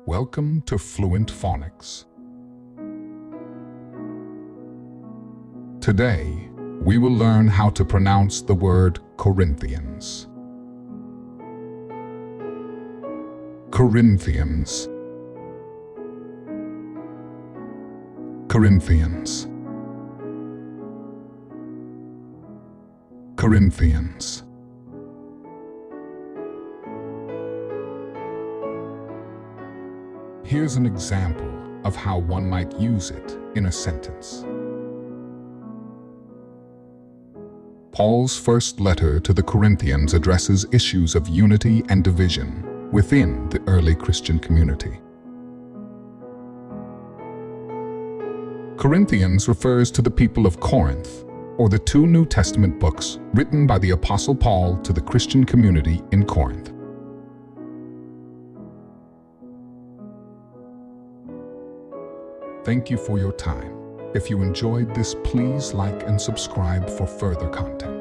Welcome to Fluent Phonics. Today, we will learn how to pronounce the word Corinthians. Corinthians. Corinthians. Corinthians. Here's an example of how one might use it in a sentence. Paul's first letter to the Corinthians addresses issues of unity and division within the early Christian community. Corinthians refers to the people of Corinth, or the two New Testament books written by the Apostle Paul to the Christian community in Corinth. Thank you for your time. If you enjoyed this, please like and subscribe for further content.